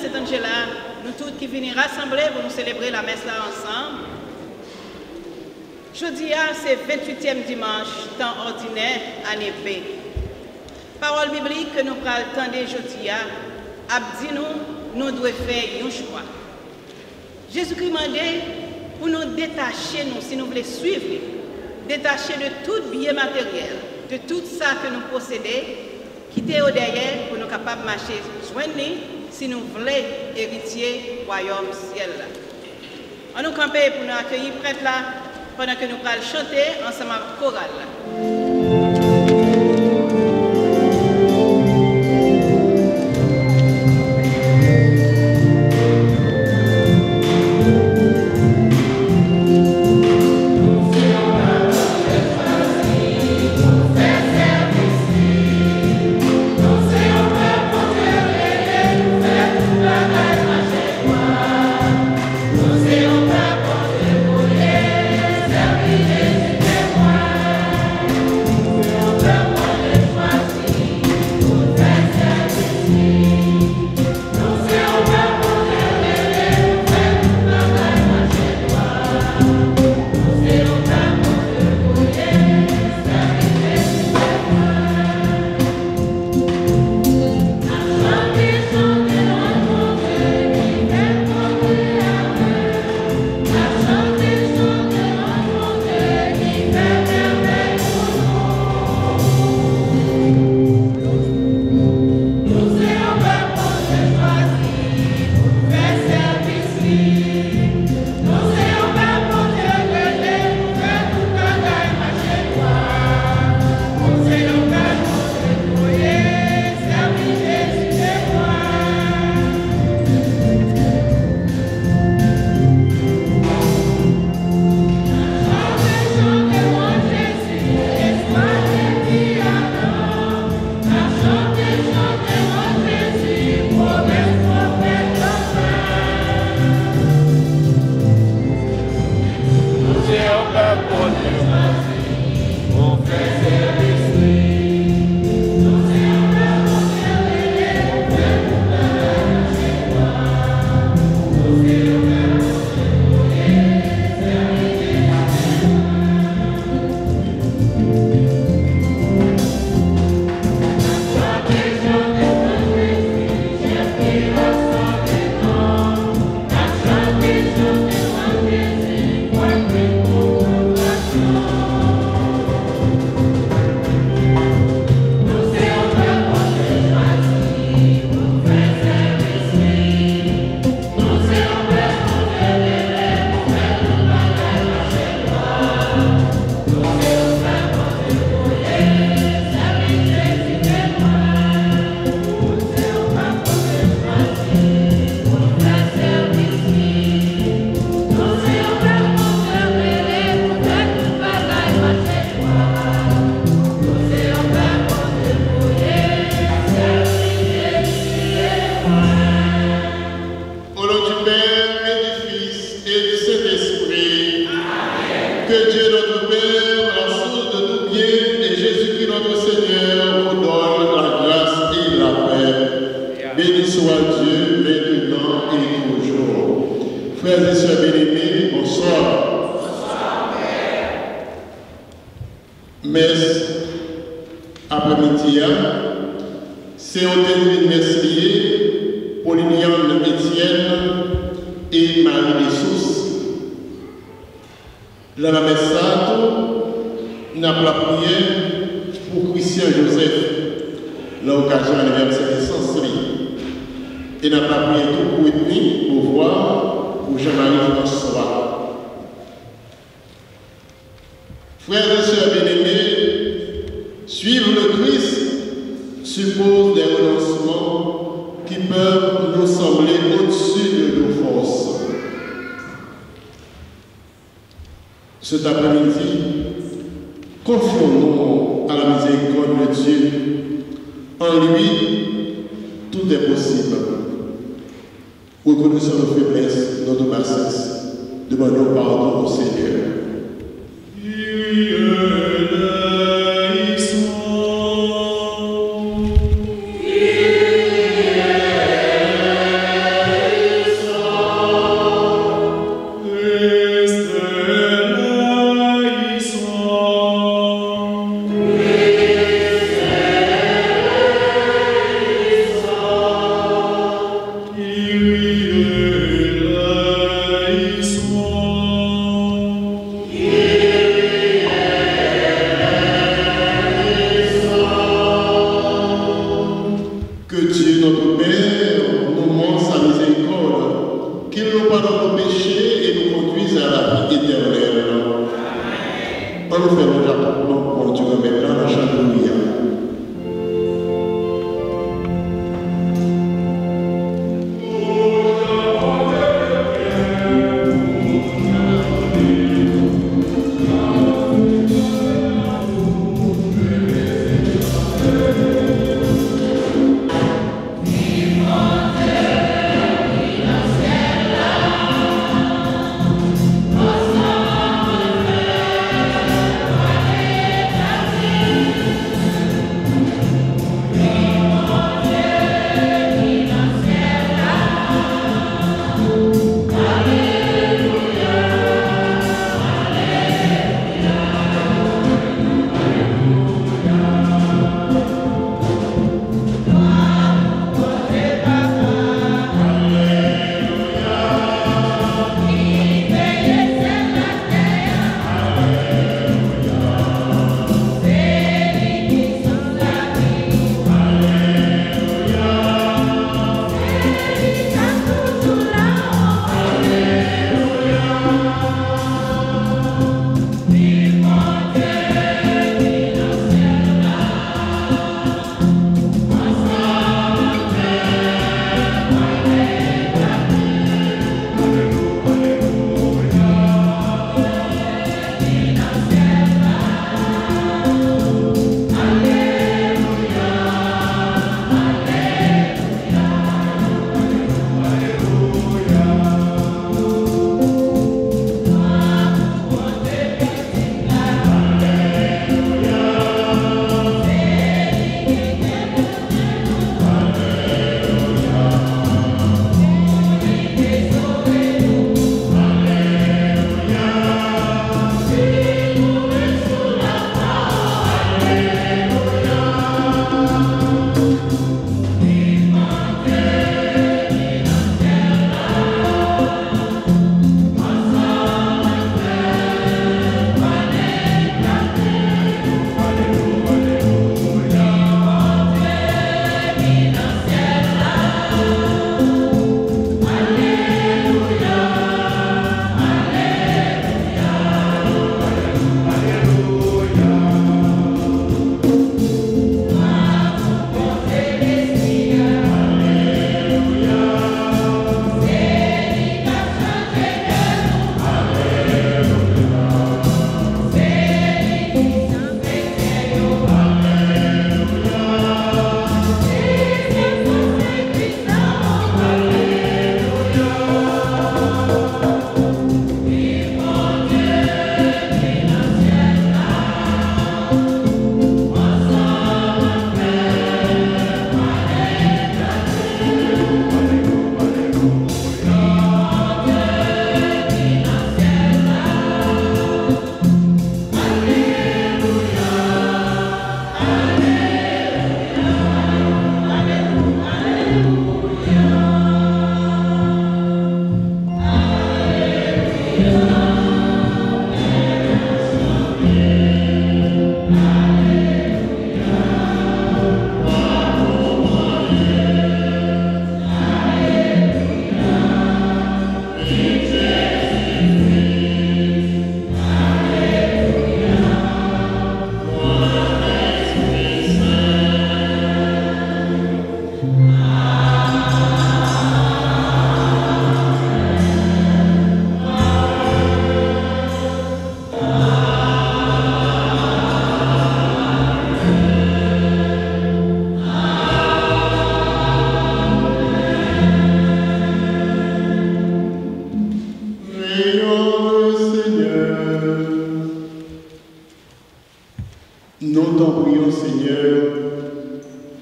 c'est Angela, nous tous qui venons rassembler pour nous célébrer la messe là ensemble. Jeudi, c'est 28e dimanche, temps ordinaire, année B. Parole biblique que nous prenons le temps de jeudi, a dit nous devons faire un choix. Jésus-Christ m'a dit pour nous détacher, si nous voulons suivre, détacher de tout bien matériel, de tout ça que nous possédons, quitter au derrière pour nous capables de marcher joindre si nous voulons héritier du royaume ciel. On nous camper pour nous accueillir prêtre là pendant que nous allons chanter ensemble avec chorale. Demandons pardon au Seigneur.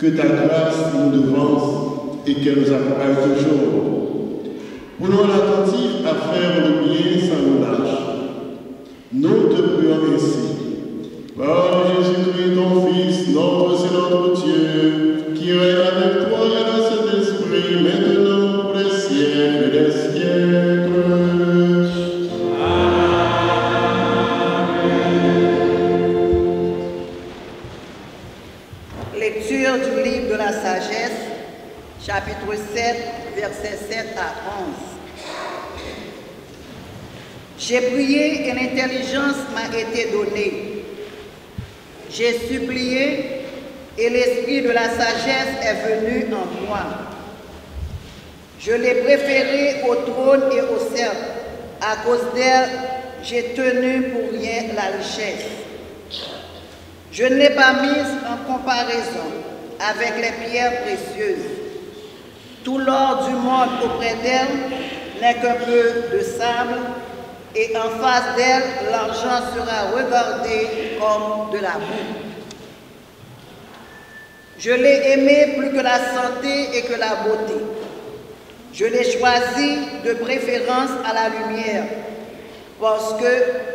que ta grâce nous devance et qu'elle nous accompagne toujours. Pour nous attentifs à faire le bien sans nous lâche. Nous te prions ainsi. Par Jésus-Christ, ton Fils, notre Seigneur, notre Dieu, qui règne avec toi et dans cet esprit, maintenant pour les siècles. à 11. J'ai prié et l'intelligence m'a été donnée. J'ai supplié et l'esprit de la sagesse est venu en moi. Je l'ai préférée au trône et au sceptre. À cause d'elle, j'ai tenu pour rien la richesse. Je ne l'ai pas mise en comparaison avec les pierres précieuses. Tout l'or du monde auprès d'elle n'est qu'un peu de sable, et en face d'elle, l'argent sera regardé comme de la boue. Je l'ai aimée plus que la santé et que la beauté. Je l'ai choisie de préférence à la lumière, parce que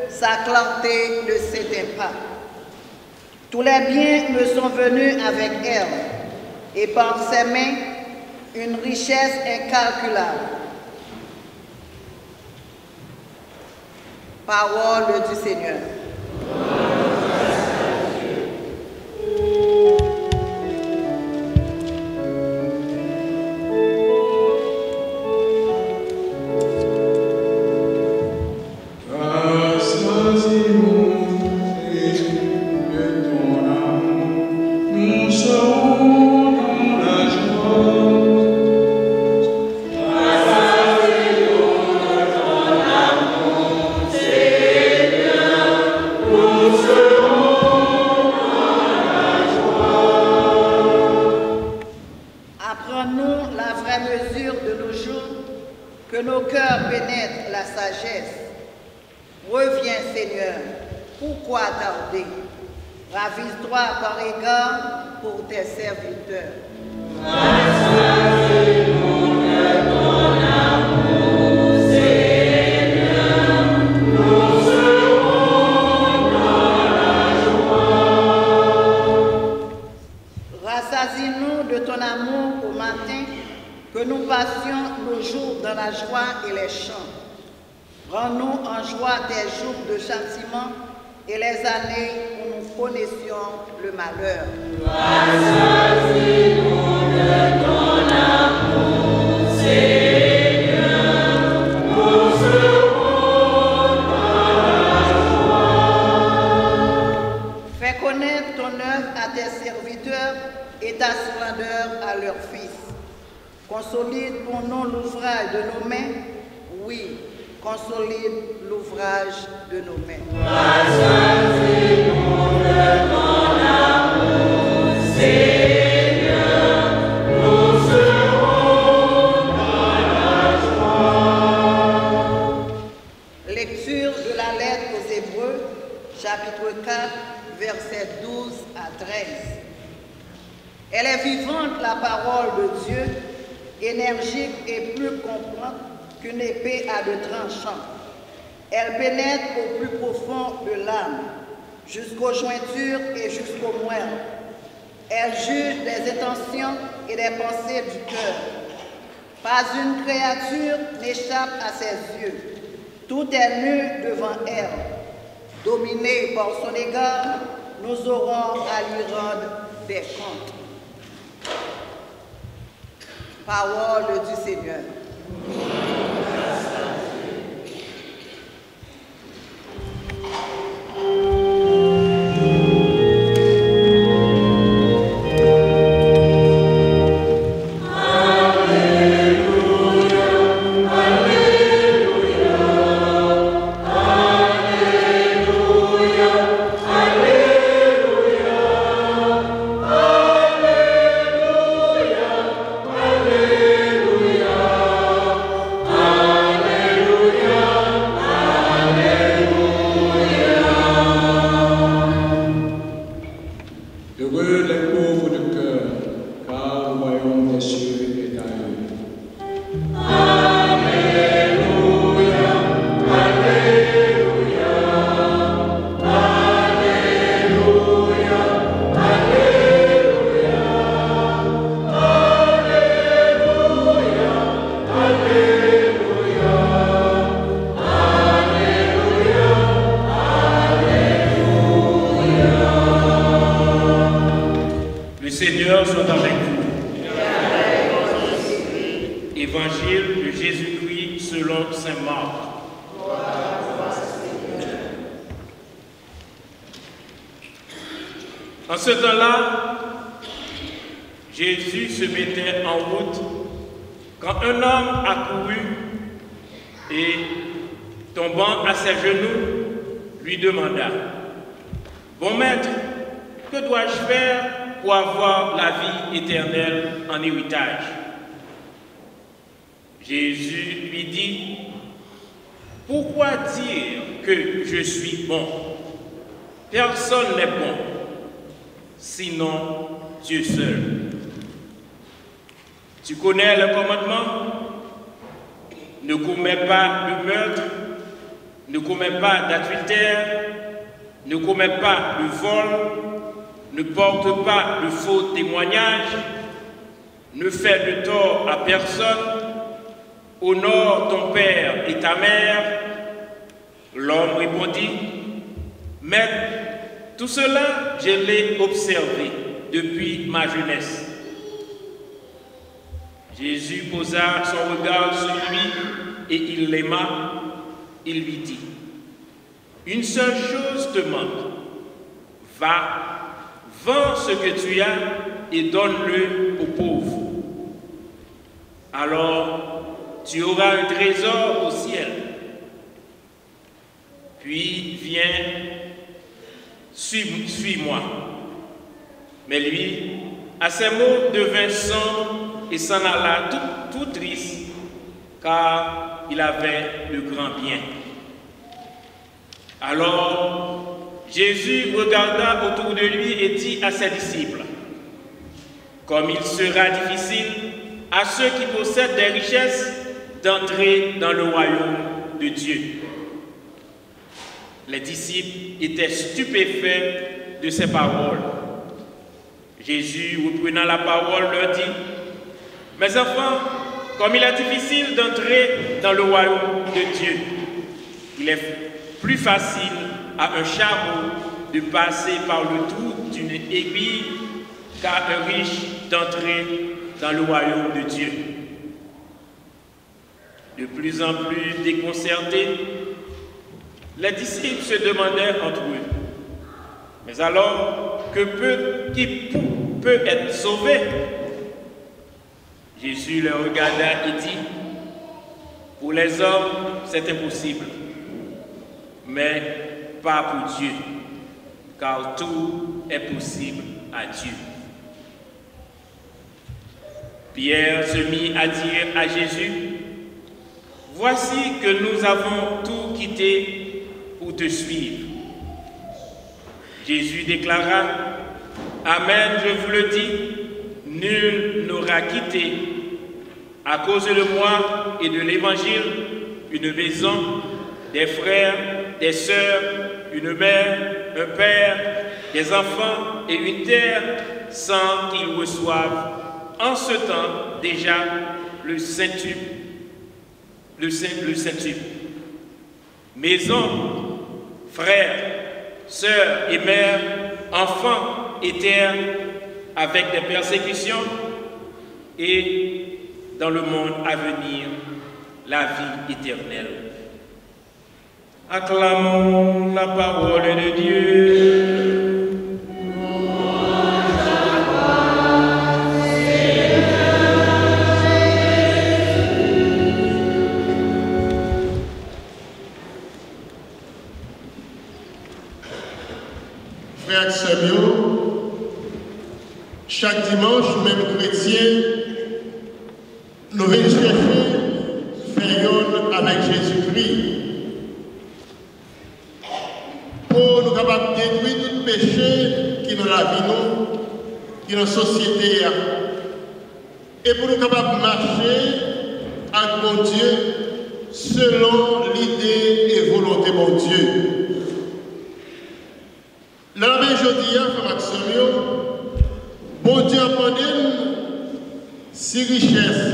sa clarté ne s'éteint pas. Tous les biens me sont venus avec elle, et par ses mains, une richesse incalculable. Parole du Seigneur. Ravise-toi par égard pour tes serviteurs. Rassasie-nous de ton amour au matin, que nous passions nos jours dans la joie et les chants. Rends-nous en joie tes jours de châtiment et les années où nous connaissions le malheur. Rassasie-nous de ton amour, Seigneur, nous serons dans la joie. Fais connaître ton œuvre à tes serviteurs et ta splendeur à leurs fils. Consolide pour nous l'ouvrage de nos mains, oui, consolide l'ouvrage de nos mains. Rassasie-nous de ton amour, Seigneur, nous serons dans la joie. Lecture de la lettre aux Hébreux, chapitre 4, versets 12 à 13. Elle est vivante, la parole de Dieu, énergique et plus complète qu'une épée à deux tranchants. Elle pénètre au plus profond de l'âme, jusqu'aux jointures et jusqu'aux moelles. Elle juge des intentions et des pensées du cœur. Pas une créature n'échappe à ses yeux. Tout est nu devant elle. Dominée par son égard, nous aurons à lui rendre des comptes. Parole du Seigneur. Alléluia. Jésus-Christ selon saint Marc. En ce temps-là, Jésus se mettait en route quand un homme accourut et, tombant à ses genoux, lui demanda: « Bon maître, que dois-je faire pour avoir la vie éternelle en héritage ?» Jésus lui dit: « Pourquoi dire que je suis bon? Personne n'est bon, sinon Dieu seul. Tu connais le commandement: ne commets pas le meurtre, ne commets pas d'adultère, ne commets pas le vol, ne porte pas le faux témoignage, ne fais de tort à personne, honore ton père et ta mère. » L'homme répondit: « Maître, tout cela, je l'ai observé depuis ma jeunesse. » Jésus posa son regard sur lui et il l'aima. Il lui dit: « Une seule chose te manque. Va, vends ce que tu as et donne-le aux pauvres. Alors tu auras un trésor au ciel. Puis viens, suis-moi. » Mais lui, à ces mots, devint sombre et s'en alla tout triste, car il avait de grands biens. Alors Jésus regarda autour de lui et dit à ses disciples: « Comme il sera difficile à ceux qui possèdent des richesses d'entrer dans le royaume de Dieu. » Les disciples étaient stupéfaits de ces paroles. Jésus, reprenant la parole, leur dit: « Mes enfants, comme il est difficile d'entrer dans le royaume de Dieu, il est plus facile à un chameau de passer par le trou d'une aiguille qu'à un riche d'entrer dans le royaume de Dieu. » De plus en plus déconcertés, les disciples se demandaient entre eux: « Mais alors, qui peut être sauvé ?» Jésus les regarda et dit: « Pour les hommes, c'est impossible, mais pas pour Dieu, car tout est possible à Dieu. » Pierre se mit à dire à Jésus: « Voici que nous avons tout quitté pour te suivre. » Jésus déclara: « Amen, je vous le dis, nul n'aura quitté, à cause de moi et de l'Évangile, une maison, des frères, des sœurs, une mère, un père, des enfants et une terre, sans qu'il reçoive en ce temps déjà le centuple. Maison, frères, sœurs et mères, enfants et terres, avec des persécutions, et dans le monde à venir, la vie éternelle. » Acclamons la parole de Dieu. Frères Samuel, chaque dimanche, même chrétien, nous venons chercher faire avec Jésus-Christ pour nous capables de détruire tout péché qui est dans la vie, qui est dans la société, et pour nous capables de marcher avec mon Dieu selon l'idée et volonté de mon Dieu. Là, aujourd'hui, frère Maximio, bon Dieu a demandé si richesse,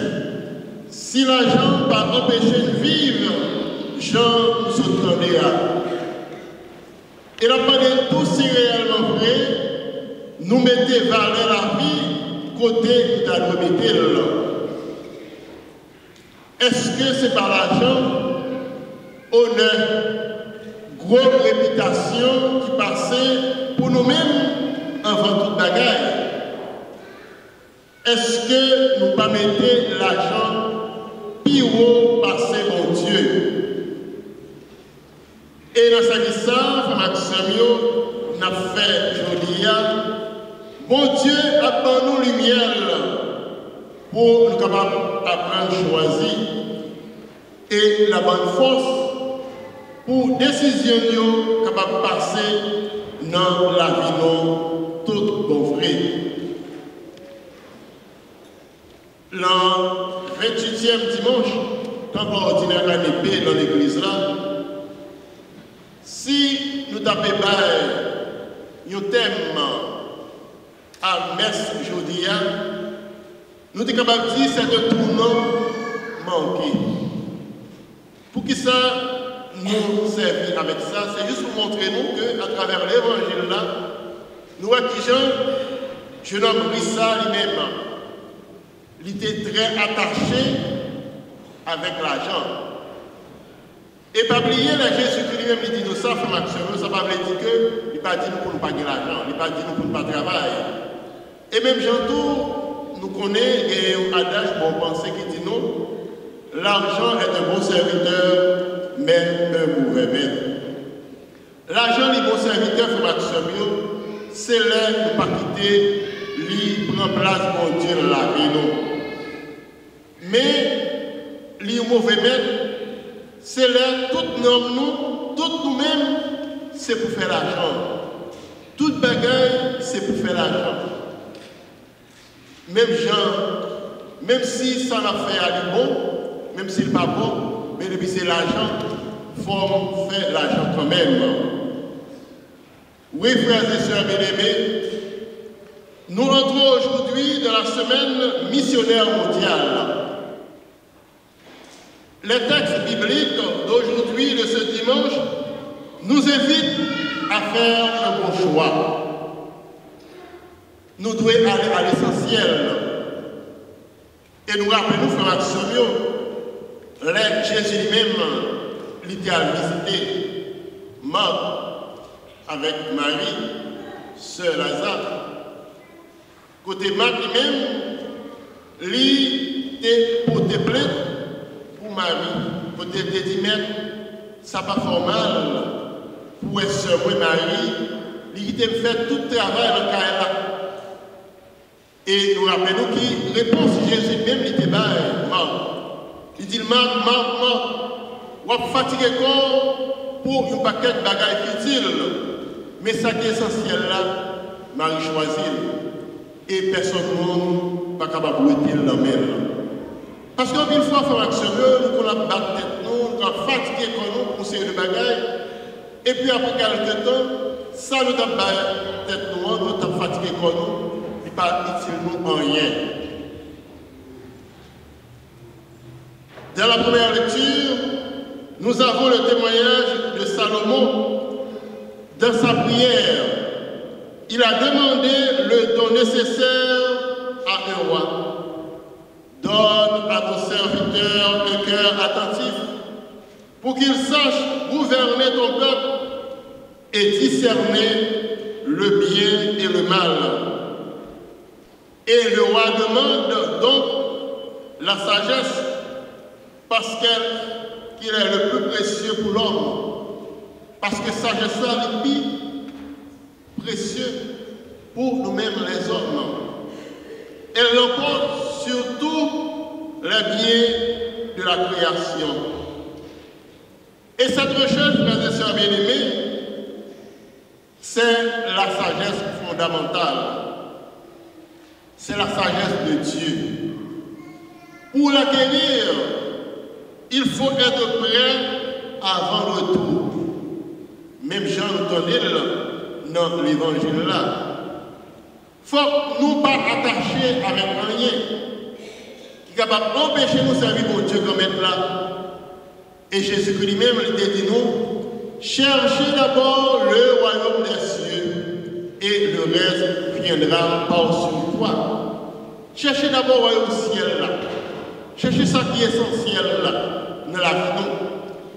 si l'argent va empêcher de vivre, Jean nous entendait. Et la demandé tout si réellement vrai, nous mettez valeur la vie côté de la remettre. Est-ce que c'est par l'argent, honneur, grosse réputation qui passait pour nous-mêmes avant toute bagaille? Est-ce que nous pas mettons l'argent plus haut passé mon Dieu? Et dans sa vie, ça, Maxime, n'a fait aujourd'hui, bon Dieu a donné nous lumière pour nous capables d'apprendre à choisir et la bonne force pour décision capable de passer dans la vie non toute bon vrai. Le 28e dimanche, tant ordinaire à l'épée dans l'église là, si nous tapons un thème à messe aujourd'hui, nous sommes capables de dire que c'est un tournant manqué. Pour qui ça nous servir avec ça, c'est juste pour montrer nous qu'à travers l'évangile là, nous voyons que jeune homme Rissa lui-même, il était très attaché avec l'argent. Et pas oublier, Jésus-Christ lui-même il dit nous ça, frère Maxime, ça ne veut pas dire que il pas dit nous pour nous payer l'argent, il pas dit nous pour nous pas travailler. Et même Jean-Tour, nous connaissons un adage bon pensée qui dit non, l'argent est un bon serviteur, mais un mauvais maître. L'argent est un bon serviteur, frère Maxime, c'est là de ne pas quitter, lui prend place pour Dieu dans la vie. Non. Mais, lui mauvais maître, c'est là, tout nous-mêmes, c'est pour faire l'argent. Toute bagaille, c'est pour faire l'argent. Même Jean, même si ça l'a fait à lui bon, même s'il n'est pas bon, mais depuis c'est l'argent, il faut faire l'argent quand même. Oui, frères et sœurs bien-aimés, nous rentrons aujourd'hui dans la semaine missionnaire mondiale. Les textes bibliques d'aujourd'hui, de ce dimanche, nous invitent à faire un bon choix. Nous devons aller à l'essentiel. Et nous rappelons, frère Maxime, Jésus lui-même, il a visité Marc avec Marie, sœur Lazare. Côté Marc lui-même, il était porté plainte pour Marie. Côté de dit, mais ça n'est pas formal pour être sœur Marie, il a fait tout le travail dans le cas. Et nous rappelons qui réponse Jésus même il était Marc. Il dit Marc, on va fatiguer corps pour un paquet de bagages futiles. Mais ça qui est essentiel là, Marie choisit. Et personne n'est pas capable de le dans la parce qu'une fois, frère Maxime, nous avons battu tête, nous avons fatigué pour nous série de bagages. Et puis après quelques temps, ça nous a battu tête, nous avons fatigué pour nous. Pas utile nous en rien. Dans la première lecture, nous avons le témoignage de Salomon. Dans sa prière, il a demandé le don nécessaire à un roi. Donne à ton serviteur un cœur attentif pour qu'il sache gouverner ton peuple et discerner le bien et le mal. Et le roi demande donc la sagesse parce qu'il est le plus précieux pour l'homme. Parce que sagesse est le plus précieux pour nous-mêmes les hommes. Elle l'emporte sur tous les biens de la création. Et cette recherche, frères et sœurs bien-aimés, c'est la sagesse fondamentale. C'est la sagesse de Dieu. Pour l'acquérir, il faut être prêt avant le retour. Même Jean nous donne dans l'évangile là. Il faut nous pas attacher avec rien qui est capable d'empêcher nous servir pour Dieu comme être là. Et Jésus-Christ lui-même il dit nous, cherchez d'abord le royaume des cieux et le reste viendra par sur toi. Cherchez d'abord le royaume du ciel là. Cherchez ça qui est essentiel là, dans la vie, non.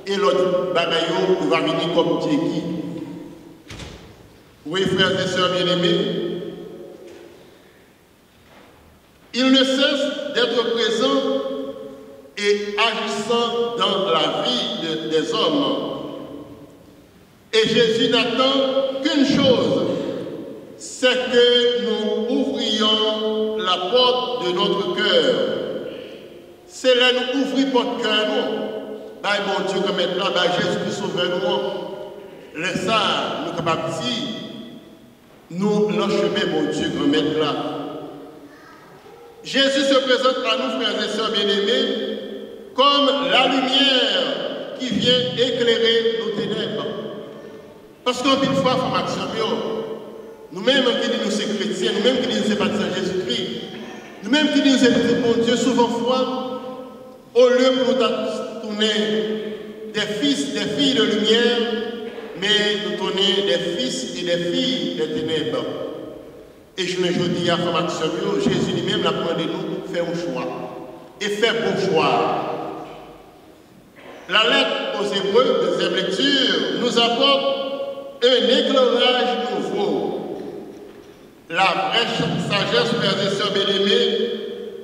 Et l'autre bagaille va venir comme Dieu qui. Oui, frères et sœurs bien-aimés, il ne cesse d'être présent et agissant dans la vie des hommes. Et Jésus n'attend qu'une chose, c'est que nous ouvrions la porte de notre cœur. C'est là nous ouvrir notre cœur, nous. Bah, mon Dieu, comme maintenant, bah, Jésus sauveur nous. Laisse ça, nous capables de dire, nous l'enchemin, mon Dieu, comme maintenant. Jésus se présente à nous, frères et sœurs bien-aimés, comme la lumière qui vient éclairer nos ténèbres. Parce qu'en une fois, il faut actionner. Nous-mêmes qui disons nous sommes chrétiens, nous-mêmes qui disons nous sommes partisans de Jésus-Christ, nous-mêmes qui disons nous sommes mon Dieu, souvent fois, au lieu de nous tourner des fils, des filles de lumière, mais nous tourner des fils et des filles des ténèbres. Et je me dis à Femme Jésus lui-même l'a demandé de nous faire un choix. Et faire bon choix. La lettre aux Hébreux, deuxième lecture, nous apporte un éclairage nouveau. La vraie sagesse, frères et sœurs bien-aimés,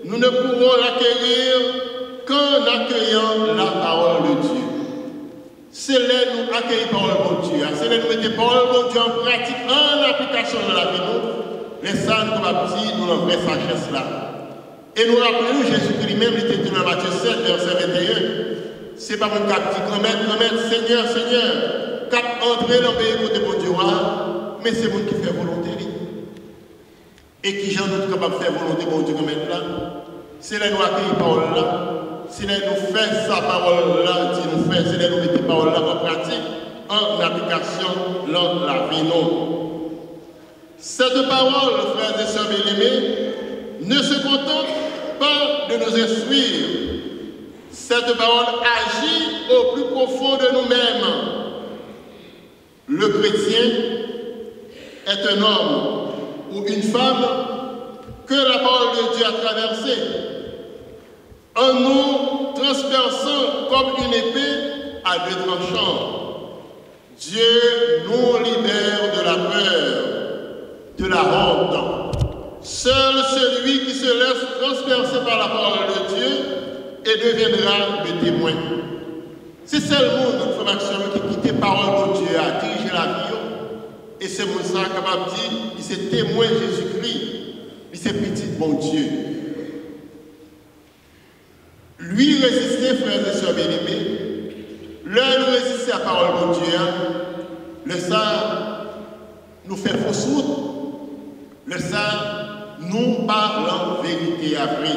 nous ne pourrons l'acquérir qu'en accueillant la parole de Dieu. C'est là nous accueillir la parole de Dieu. C'est là nous mettre la parole de Dieu en pratique, en application de la vie. Les saints, nous avons dit, nous avons vraie sagesse là. Et nous rappelons, Jésus-Christ lui-même, il était dans Matthieu 7, verset 21. C'est pas mon cap qui grand-mère, Seigneur, Seigneur, cap entrer dans le pays côté bon Dieu, mais c'est moi qui fait volonté. Et qui j'en doute capable de faire volonté bon Dieu comme là. C'est là nous accueillir la parole là. C'est là nous faire sa parole là, c'est là nous mettre la parole là en pratique, en application dans la vie. Non. Cette parole, frères et sœurs bien-aimés, ne se contente pas de nous instruire. Cette parole agit au plus profond de nous-mêmes. Le chrétien est un homme ou une femme que la parole de Dieu a traversé, en nous transperçant comme une épée à deux tranchants. Dieu nous libère de la peur, de la honte. Seul celui qui se laisse transpercer par la parole de Dieu et deviendra le témoin. C'est seul monde, formation qui quitte la parole de Dieu à diriger la vie. Et c'est mon sang capable de dire, il s'est témoin Jésus-Christ, il s'est petit bon Dieu. Lui résister, frères et sœurs bien-aimés, l'un résister à la parole de Dieu, le sang nous fait fausse route. Le sang nous parle en vérité après.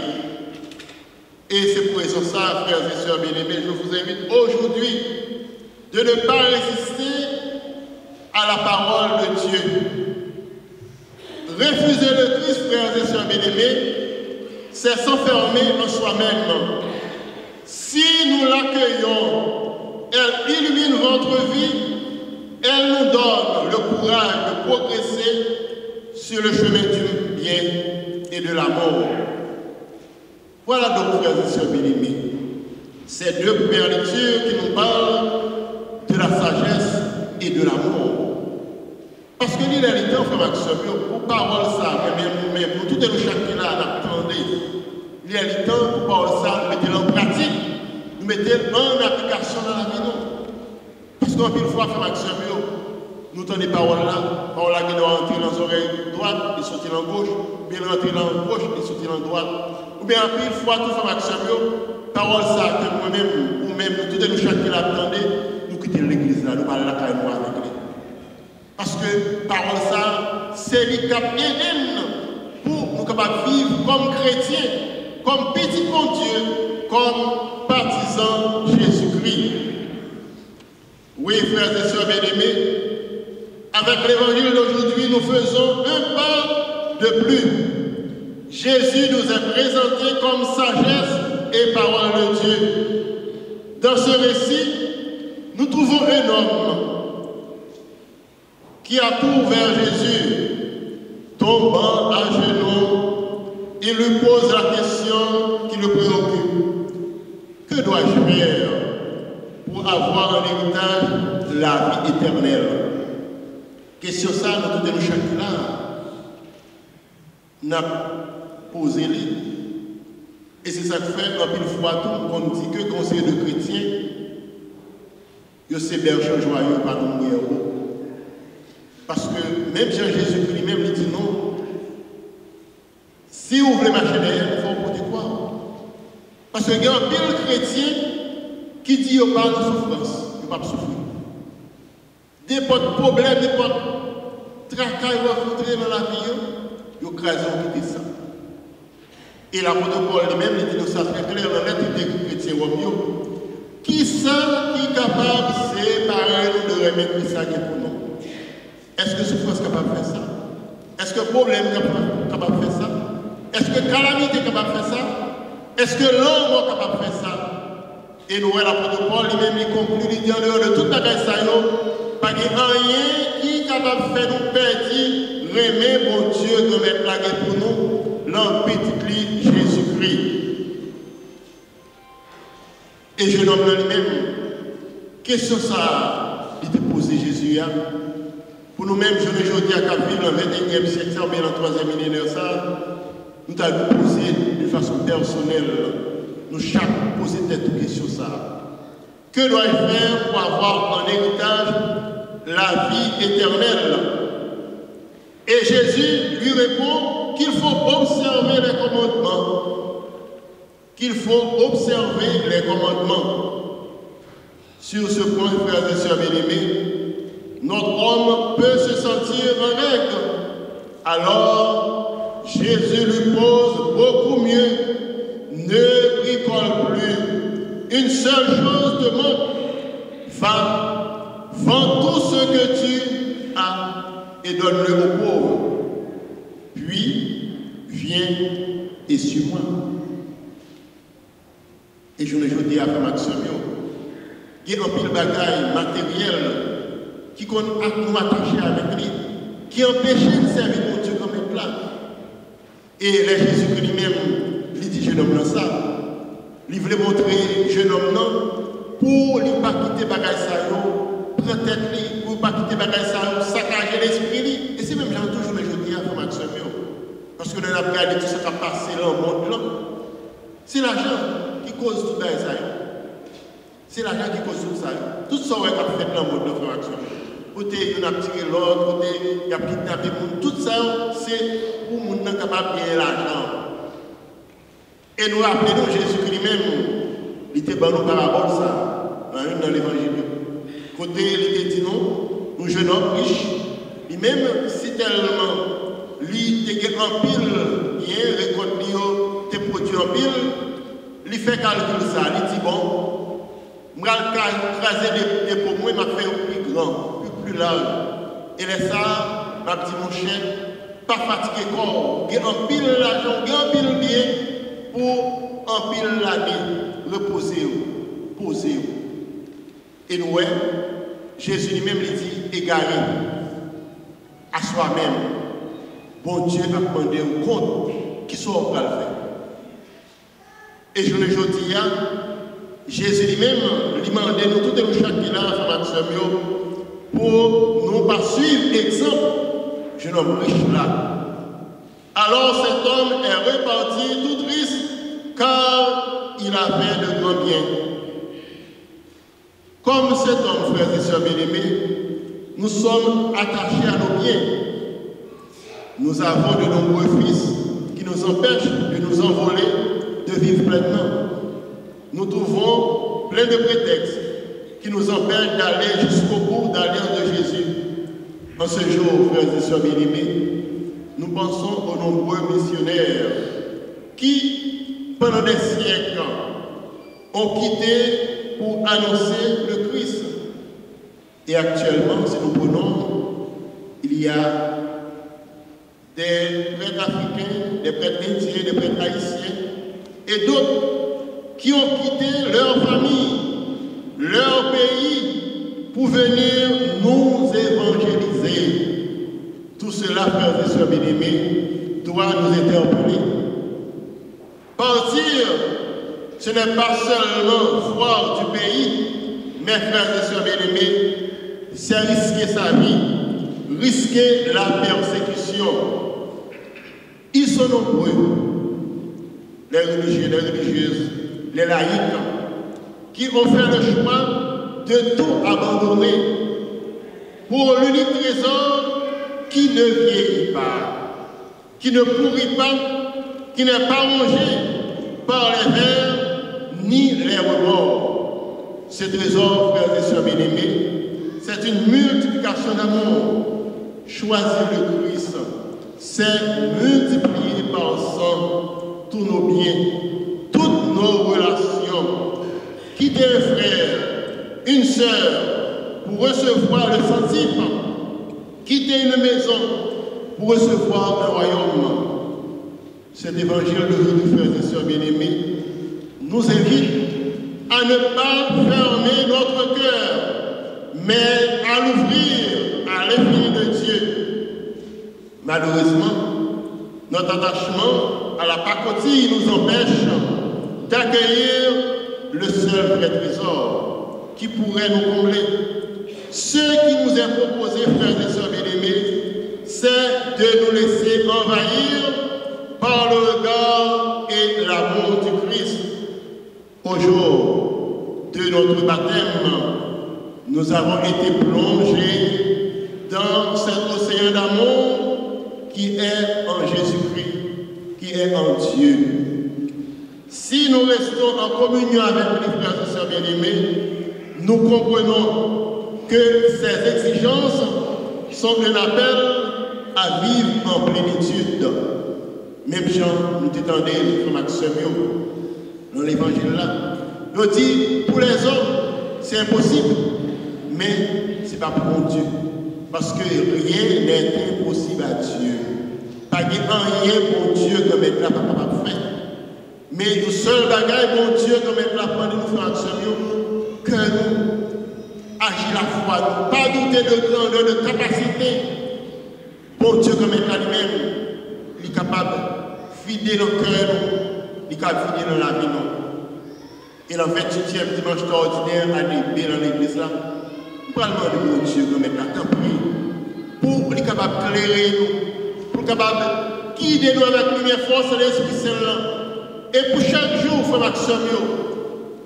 Et c'est pour ça, frères et sœurs bien-aimés, je vous invite aujourd'hui de ne pas résister à la parole de Dieu. Refuser le Christ, frères et sœurs bien-aimés, c'est s'enfermer en soi-même. Si nous l'accueillons, elle illumine votre vie, elle nous donne le courage de progresser sur le chemin du bien et de l'amour. Voilà donc, frères et sœurs bien-aimés, ces deux premières lectures qui nous parlent de la sagesse et de l'amour. Parce que nous, les temps, frères et sœurs, pour parole ça, nous-mêmes, pour tout et nous chacun là, attendez. Il y a le temps pour parole ça, nous mettons en pratique, nous mettons en application dans la vie. Parce qu'en pile fois, frères et sœurs, nous tenons des paroles là, paroles là qui doivent entrer dans les oreilles droites et sortir en gauche, ou bien rentrer dans la gauche et sortir en droite. Ou bien en pile fois, tout frères et sœurs, paroles ça, que nous-mêmes, ou même nous, tout et nous chacun là, attendez, nous quittons l'église là, nous parlons la caille noire avec l'église. Parce que parole ça, c'est les cap pour nous capables de vivre comme chrétiens, comme petit bon Dieu, comme partisans Jésus-Christ. Oui, frères et sœurs bien-aimés, avec l'évangile d'aujourd'hui, nous faisons un pas de plus. Jésus nous est présenté comme sagesse et parole de Dieu. Dans ce récit, nous trouvons un homme qui accourt vers Jésus, tombant à genoux, il lui pose la question qui le préoccupe. pour avoir un héritage, la vie éternelle. Question ça, nous tous nous chacun là, n'a posé les. Et c'est ça que fait, un pile fois tout, qu'on dit que conseil de chrétiens, ils s'hébergent joyeux par nous héros. Parce que même Jean-Jésus lui-même, il dit non. Si vous voulez marcher derrière, il faut porter quoi? Parce qu'il y a un pile chrétien qui dit qu'il n'y a pas de souffrance, il n'y a pas de souffrir. Des problèmes, des tracas, ils rencontrés dans la vie, ils crasent en quitter ça. Et l'apôtre Paul lui-même, il dit ça très clair dans l'être des chrétiens romains. Qui ça qui est capable de séparer nous de remettre Christ pour nous? Est-ce que souffrance est capable de faire ça? Est-ce que problème est capable de faire ça? Est-ce que calamité est capable de faire ça? Est-ce que l'homme est capable de faire ça? Et nous, l'apôtre Paul lui-même, il conclut, il dit en dehors de toute la guerre, pas de rien qui est capable de faire nous perdre, remettre mon Dieu de mettre la guerre pour nous, l'empêche Jésus-Christ. Et je nomme lui-même, question ça, il te posé Jésus. Pour nous-mêmes, je ne dis à Capille, dans le 21e siècle, ou bien dans le 3e millénaire, ça, nous avons posé de façon personnelle, nous chaque poser cette question ça. Que dois-je faire pour avoir en héritage la vie éternelle? Et Jésus lui répond qu'il faut observer les commandements. Qu'il faut observer les commandements. Sur ce point, frères et sœurs bien-aimés, notre homme peut se sentir en règle. Alors, Jésus lui pose beaucoup mieux. Ne bricole plus. Une seule chose te manque. Va, vends tout ce que tu as et donne-le aux pauvres. Puis, viens et suis-moi. Et je ne dis à Maxime, il y a un pile de bagailles matérielles qui nous attacher avec lui, qui empêchent de servir mon Dieu comme un plat. Et les Jésus lui-même, il dit jeune homme dans ça. Il voulait montrer jeune homme non pour ne pas quitter bagaille ça, prendre tête pour ne pas quitter bagaille ça, saccager l'esprit. Et c'est même genre toujours je dis à Maxime, parce que nous avons regardé tout ce qui a passé dans le monde là. C'est l'argent qui cause tout ça. C'est l'argent qui cause tout ça. Tout ça est fait dans le monde de fracture. Côté, il a tiré l'autre, côté, il a kidnappé le monde. Tout ça, c'est pour les gens capables de payer l'argent. Et nous rappelons Jésus lui-même, il était dans nos paraboles, ça, dans l'évangile. Côté, il était dit non, nous jeunes hommes riches, lui-même, si tellement, lui, il a en pile, il a récolté, il a produit en pile. Il fait calcul ça, il dit bon, je vais craser des poumons, je vais faire plus grand, plus large. Et là, ça, je dis mon cher, pas fatigué corps, il y a un pile l'argent, il y a un pile bien pour un pile l'année, reposer, poser. Et nous, Jésus lui-même lui dit égaré à soi-même. Bon Dieu a demandé un compte qui soit au faire. Et je le dis, Jésus lui-même, lui demande nous tous nous chacun là, pour nous pas suivre l'exemple jeune homme riche là. Alors cet homme est reparti tout triste, car il avait de grands biens. Comme cet homme, frères et sœurs bien-aimés, nous sommes attachés à nos biens. Nous avons de nombreux fils qui nous empêchent de nous envoler, de vivre pleinement. Nous trouvons plein de prétextes qui nous empêchent d'aller jusqu'au bout d'alliance de Jésus. En ce jour, frères et sœurs bien-aimés, nous pensons aux nombreux missionnaires qui, pendant des siècles, ont quitté pour annoncer le Christ. Et actuellement, si nous prenons, il y a des prêtres africains, des prêtres indiens, des prêtres haïtiens, et d'autres qui ont quitté leur famille, leur pays, pour venir nous évangéliser. Tout cela, frères et sœurs bien-aimés, doit nous interpeller. Partir, ce n'est pas seulement voir du pays, mes frères et sœurs bien-aimés, c'est risquer sa vie, risquer la persécution. Ils sont nombreux, les religieux, les religieuses, les laïcs, qui ont fait le choix de tout abandonner pour l'unique trésor qui ne vieillit pas, qui ne pourrit pas, qui n'est pas rongé par les vers ni les remords. Ce trésor, frères et sœurs bien-aimés, c'est une multiplication d'amour. Choisir le Christ, c'est multiplier par sang tous nos biens, toutes nos relations. Quitter un frère, une sœur pour recevoir le centime, quitter une maison pour recevoir un royaume. Cet évangile de frères et sœurs bien-aimés nous invite à ne pas fermer notre cœur, mais à l'ouvrir à l'infini de Dieu. Malheureusement, notre attachement à la pacotille nous empêche d'accueillir le seul vrai trésor qui pourrait nous combler. Ce qui nous est proposé, frères et sœurs bien-aimés, c'est de nous laisser envahir par le regard et l'amour du Christ. Au jour de notre baptême, nous avons été plongés dans cet océan d'amour qui est en Jésus-Christ, qui est en Dieu. Si nous restons en communion avec les frères et sœurs bien-aimés, nous comprenons que ces exigences sont un appel à vivre en plénitude. Même Jean nous t'étendait, frère Maxime, dans l'évangile là, nous dit pour les hommes, c'est impossible, mais ce n'est pas pour Dieu. Parce que rien n'est impossible à Dieu. Pas de rien pour Dieu comme être là, papa fait. Mais le seul bagage pour Dieu comme être là, pendant nous faire action, que nous agir la foi, pas douter de grandeur, de capacité. Pour Dieu comme être là lui-même, il est capable de vider nos cœurs, il est capable de vider dans la vie. Et le 28e dimanche ordinaire à l'épée dans l'église là, nous allons demander pour Dieu comme être là, tant pis, pour être capable d'éclairer nous, pour être capable de guider nous avec la lumière force de l'Esprit Saint. Et pour chaque jour, frère Maxime,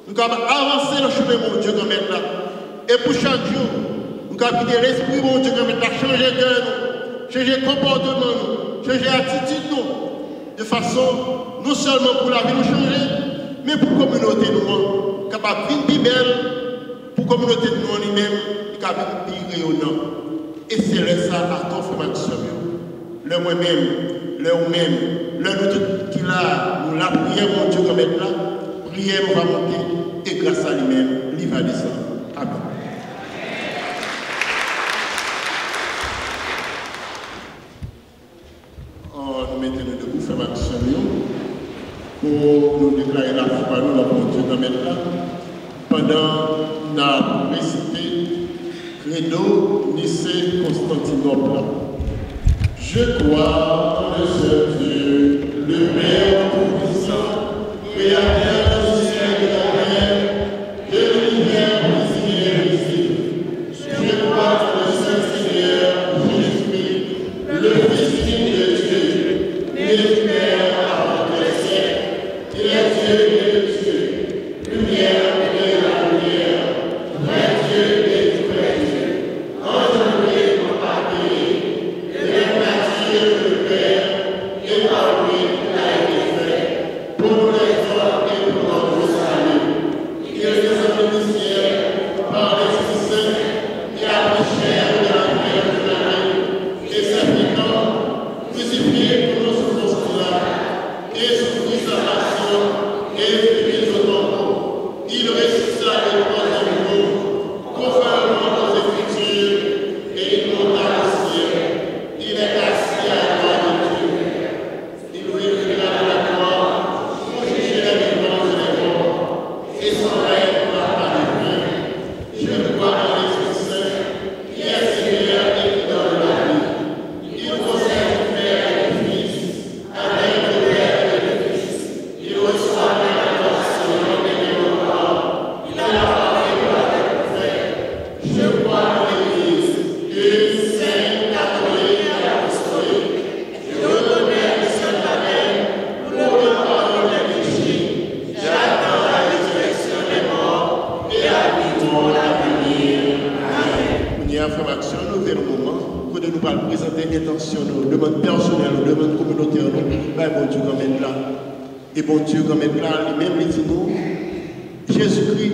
nous sommes avancer dans le chemin de Dieu comme être là. Et pour chaque jour, nous sommes guider l'Esprit de Dieu comme être là, changer de nous, changer comportement nous, changer attitude nous, de façon non seulement pour la vie nous changer, mais pour la communauté nous, capable de vivre belle, pour la communauté nous lui-même, capable de vivre rayonnant. Et c'est là ça à ton frère Maxime. Le moi-même, le vous-même, le nous tout qui là, nous la prière, mon Dieu, comme être là, prière, nous va monter, et grâce à lui-même, il va descendre. Amen. Nous mettons debout, frère Maxime, pour nous déclarer la foi, nous, mon Dieu, comme être là, pendant la récité, Credo, Nicée, Constantinople. Je crois en le seul Dieu, le Père Tout-Puissant, Créateur du ciel et de la terre, de l'univers visible et invisible. Je crois en le seul Seigneur, Jésus-Christ, le Fils unique de Dieu, né du Père avant les siècles, qui est Dieu et de Dieu, lumière et de la lumière, vrai Dieu et du vrai Dieu, engendré non pas payé, de la nature de le Père, et par lui il a été fait, pour les hommes et pour notre salut. Il est descendu du ciel par l'Esprit Saint, et a pris chair de la terre de la vie, et s'appliquant, crucifié pour nos souffrances et souffrit sa passion, et fut mis au tombeau. Il ressuscita le troisième jour, conformément aux Écritures, et il monta au ciel. Il est assis à la droite de Dieu. Il reviendra de la gloire pour juger les vivants et les morts, et son règne ne va pas durer. pour l'avenir. Amen. Nous avons fait action, nous verrons le moment où nous allons présenter l'intention, nos demandes personnelles, nos demandes communautaires, bon Dieu comme être là. Et bon Dieu comme être là, lui-même, il dit nous, Jésus-Christ,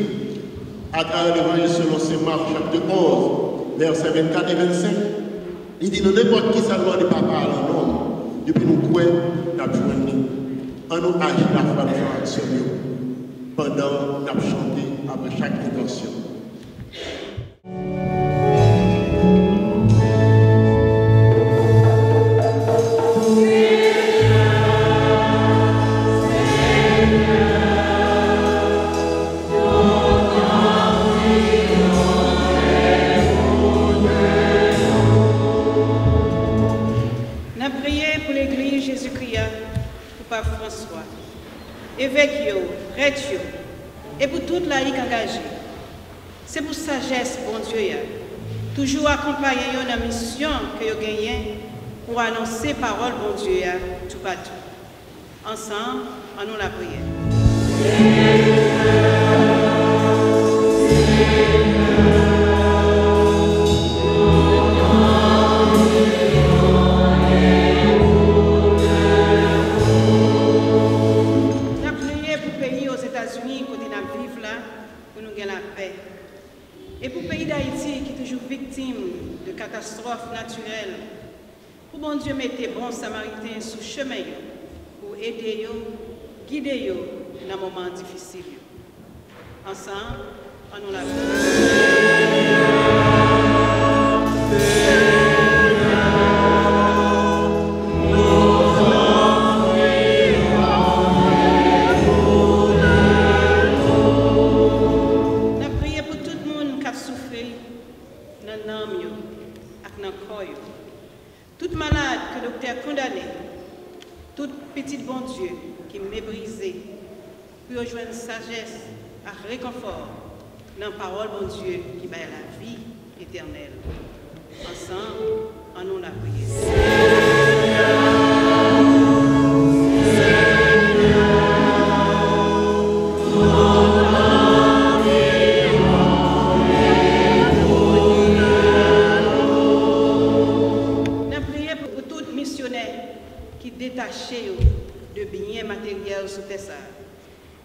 à travers l'évangile selon Saint Marc, chapitre 11, versets 24 et 25, il dit nous n'importe qui ça ne pas parler en homme, depuis nous croyons, nous avons joint. On nous agit la foi de l'action pendant que nous avons chanté après chaque intention. Évêque, prêtre, et pour toute laïque engagée. C'est pour sagesse, bon Dieu, toujours accompagner la mission que vous gagnez pour annoncer parole, bon Dieu, tout partout. Ensemble, en nous la prière. Et pour le pays d'Haïti qui est toujours victime de catastrophes naturelles, pour bon Dieu mettre bons samaritains sous chemin pour aider, guider dans un moment difficile. Ensemble, on nous la toute malade que le docteur condamné, toute petite bon Dieu qui m'est brisée, pour rejoindre sagesse et réconfort dans la parole bon Dieu qui va la vie éternelle. Ensemble, en nous la prière. Détaché de biens matériels sous terre,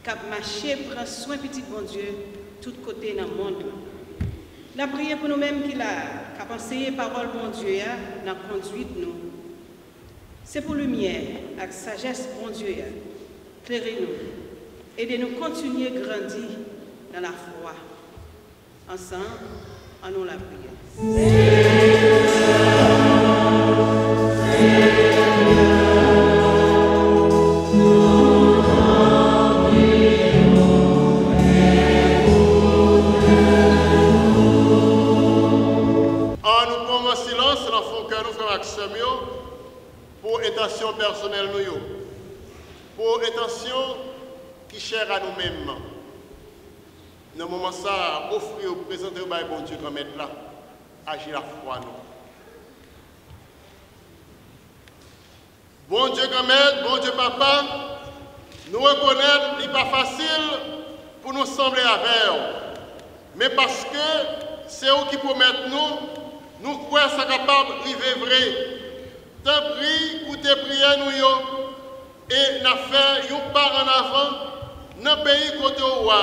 cap marché prend soin petit bon Dieu tout côté dans le monde. La prière pour nous-mêmes qui l'a cap enseigner parole bon Dieu dans conduite nous. C'est pour lumière avec sagesse bon Dieu clairer nous, aidez-nous continuer à grandir dans la foi. Ensemble, en nous la prière. Pour intention personnelle nous, pour intention qui chère à nous-mêmes. Dans le moment ça, offrir, présenter au bon Dieu comme être là, agir la foi nous. Bon Dieu comme être, bon Dieu papa, nous reconnaître n'est pas facile pour nous sembler avec. Mais parce que c'est eux qui promettent nous croyons que c'est capable de vivre vrai. Tant pris pour tes prières nous et n'a fait un pas en avant dans le pays côté roi.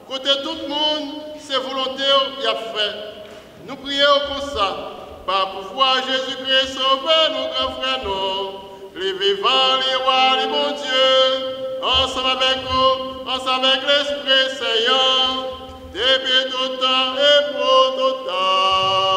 Côté tout le monde, c'est volontaire qui a fait. Nous prions comme ça. Par pouvoir Jésus-Christ sauver nos grands frères, nous, les vivants, les rois, les bons dieux, ensemble avec nous, ensemble avec l'Esprit Seigneur, depuis tout temps et pour tout temps.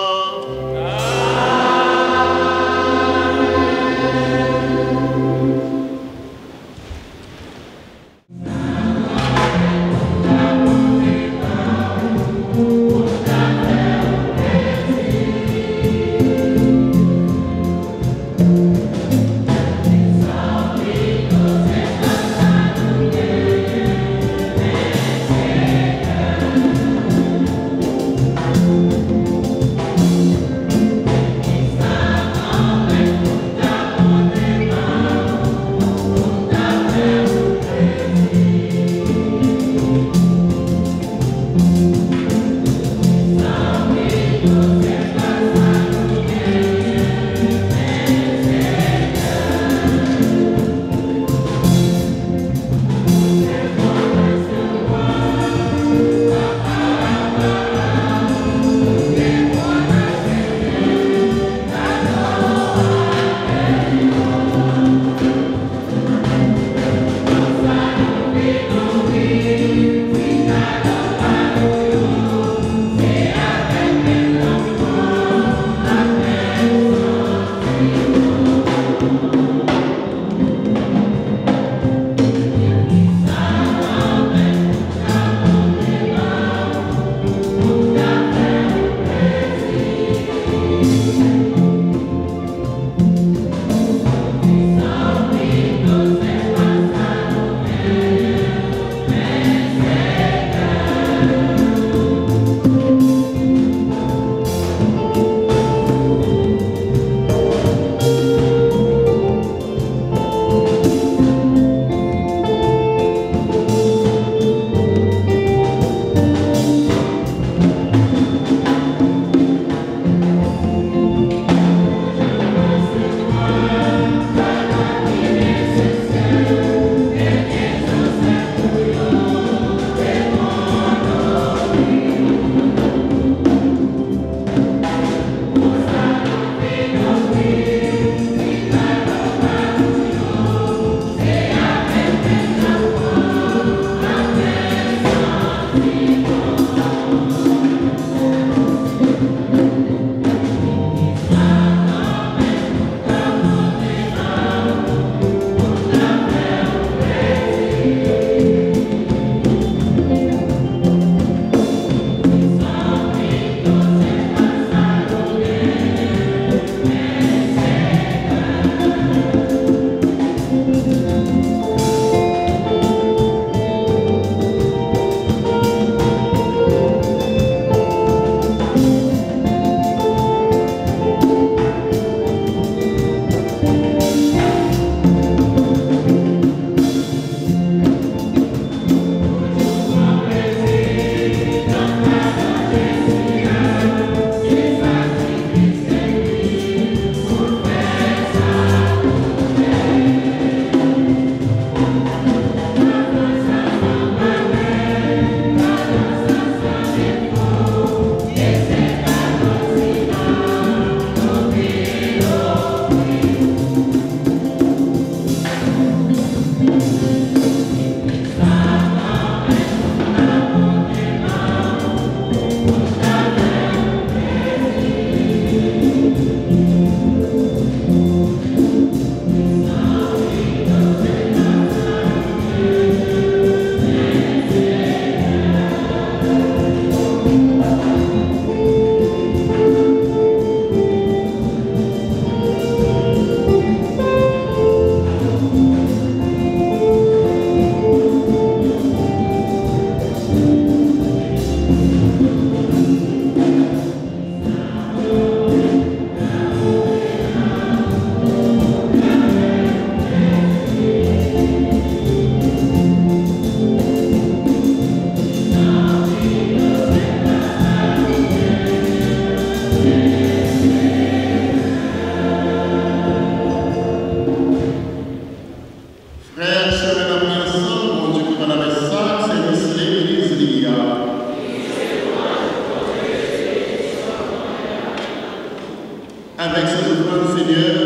avec ces offrandes, Seigneur,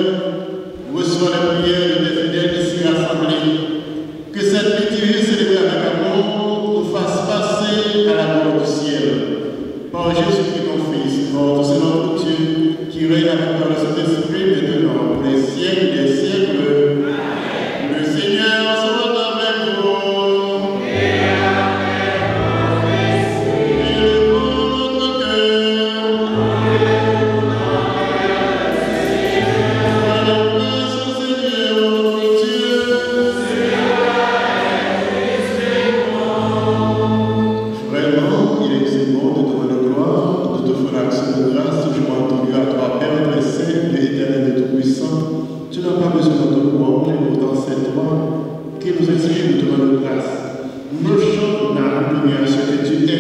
reçois les prières des fidèles ici rassemblés. Que cette liturgie célébrée avec amour nous fasse passer à la gloire du ciel. Par Jésus-Christ, ton Fils, notre Seigneur Dieu, qui règne avec toi le Saint-Esprit, maintenant, pour les siècles des siècles. Amen. Le Seigneur soit avec vous. Et avec votre esprit. Élevons notre cœur. À la place au Seigneur notre Dieu. Vraiment, il est bon de demander gloire, de te faire action de grâce, toujours entendu à toi, Père très saint, l'éternel et tout-puissant. Tu n'as pas besoin de notre louange, et pourtant c'est toi qui nous exige de te demander grâce. Nos chants n'arrivent plus à ce que tu es,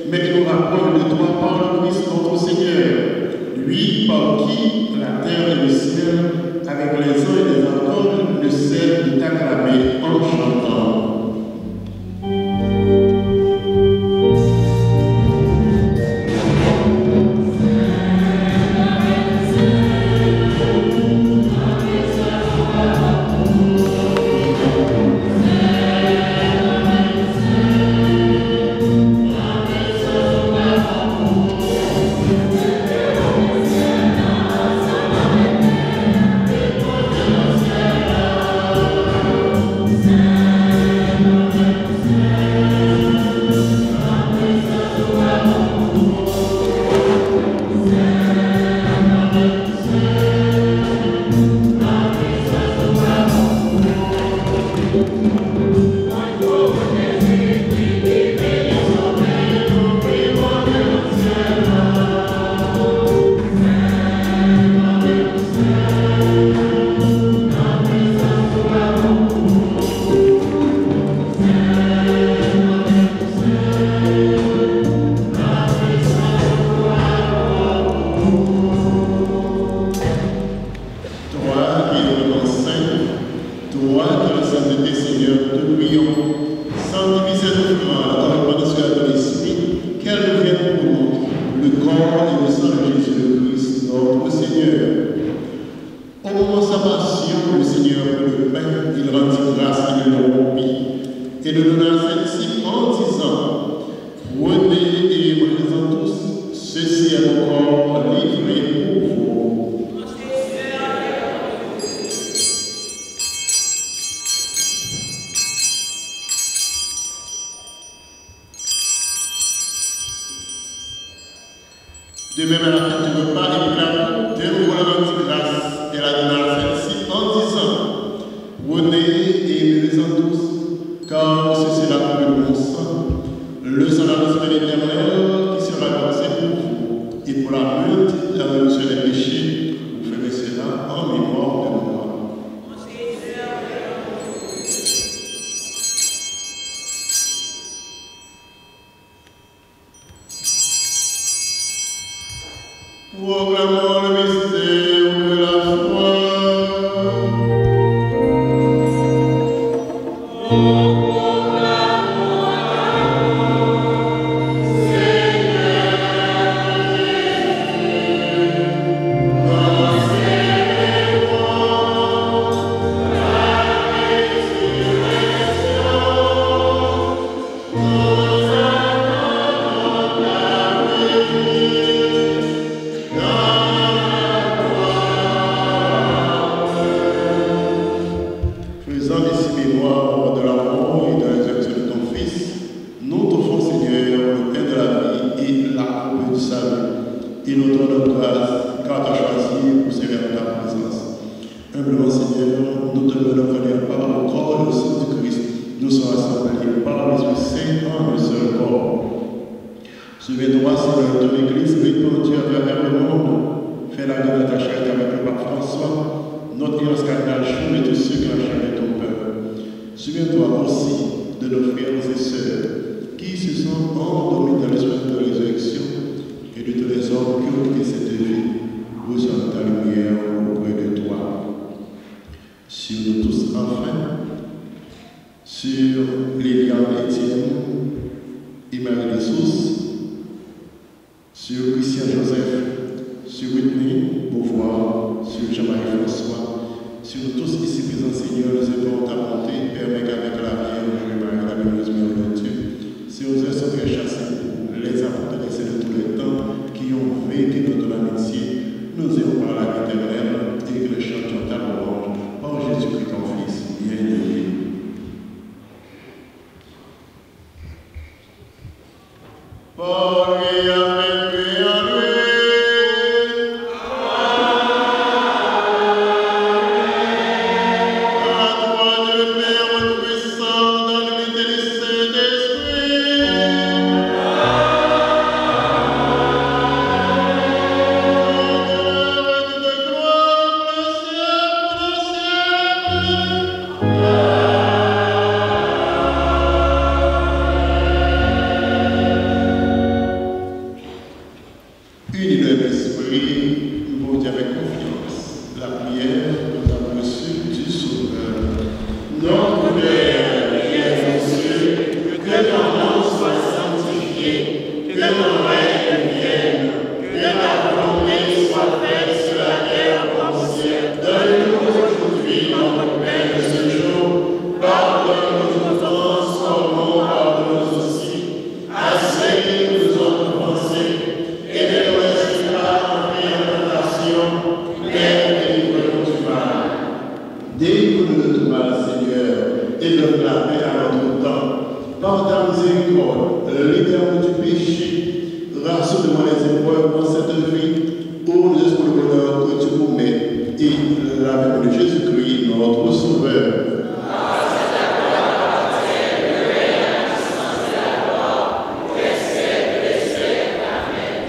mais qui nous rapportent de toi par le Christ notre Seigneur. Lui par qui la terre et le ciel, avec les uns et les accords, ne cessent de t'acclamer en chantant. De même à la fin du repas, il prit la coupe, de nouveau la rendit grâce et la donna à celle-ci en disant: prenez et buvez-en tous, car ceci est la coupe de mon sang, le sang de l'Éternel qui sera versé pour vous, et pour la meute, la rémission des péchés, vous ferez cela en mémoire de moi. Proclamons le mystère de la foi. sur Whitney, Beauvoir, sur Jean-Marie François, sur nous tous ici présents, Seigneur, nous aimons ta bonté, permet qu'avec la Vierge Marie, la bienheureuse Mère de Dieu, si nous sont très chassés, les apôtres de tous les temps, qui ont vécu notre amitié, nous ayons par la vie éternelle et que nous chantions ta louange par Jésus-Christ, ton Fils, bien-aimé.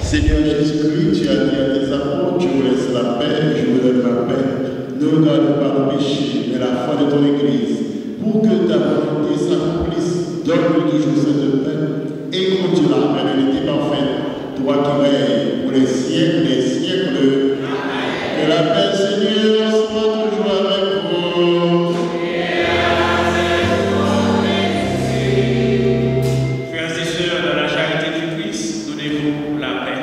Seigneur Jésus-Christ, tu as dit à tes apôtres, je vous laisse la paix, je vous donne ma paix. Ne regarde pas le péché, mais la foi de ton Église. Pour que ta volonté s'accomplisse, donne-lui toujours cette paix et conduis-la vers l'unité parfaite, toi qui règnes pour les siècles des siècles. Amen. Que la paix, Seigneur, soit toujours avec vous. Frères et sœurs, dans la charité du Christ, donnez-vous la paix.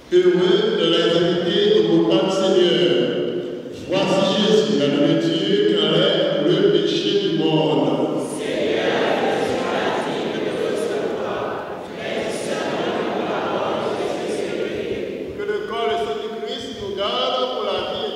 Heureux de les inviter au repas du Seigneur. Voici Jésus, l'agneau de Dieu, qui enlève le péché du monde. Que le corps et le sang du Christ nous garde pour la vie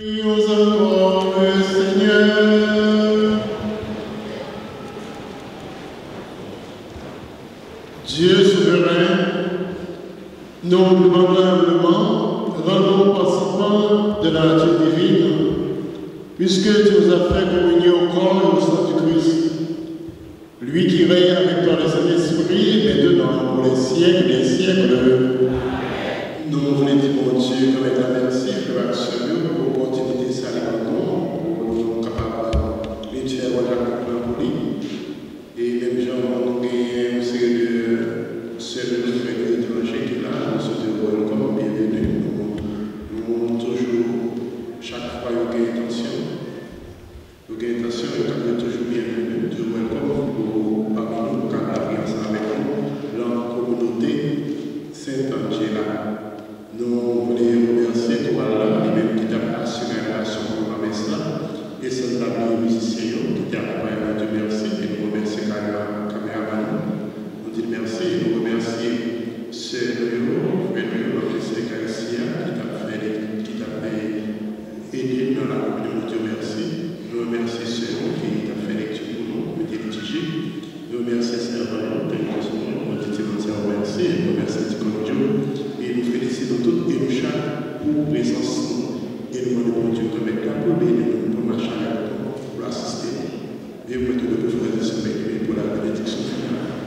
Prions encore le Seigneur. Dieu souverain, nous demandons humblement, rendons participants de la nature divine, puisque tu nous as fait communier au corps et au sang du Christ. Lui qui règne avec toi le Saint-Esprit, maintenant pour les siècles des siècles. Nous voulons dire, mon Dieu, comme est la merci, frère Axel, pour l'opportunité de saluer pour nous capables de faire la pour lui. Et même gens, nous avons une série de sœurs de frères étrangers qui là, nous sommes welcome, bienvenue. Nous toujours, chaque fois, nous avons une intention. Nous avons une intention, nous avons toujours bienvenue, toujours welcome parmi nous, car la vie ensemble avec nous, dans la communauté Saint-Angela. Nous voulons remercier toi là, lui-même qui t'a assuré la relation pour la messe là, et c'est la musicien qui t'a accompagné. Dieu merci, et nous remercions la caméraman. Nous disons merci, et nous remercions ce numéro, frère numéro, c'est Garcia qui t'a aidé dans la communion. Dieu merci. Nous remercions ceux qui t'a fait lecture pour nous, nous diriger. Nous remercions Seigneur, nous disons merci, et nous remercions Dieu. Et nous félicitons tous et nous chaque pour présence et nous demandons Dieu de mettre la pour nous pour marcher avec nous, pour assister. Et pour tous les frères et sœurs pour la bénédiction finale.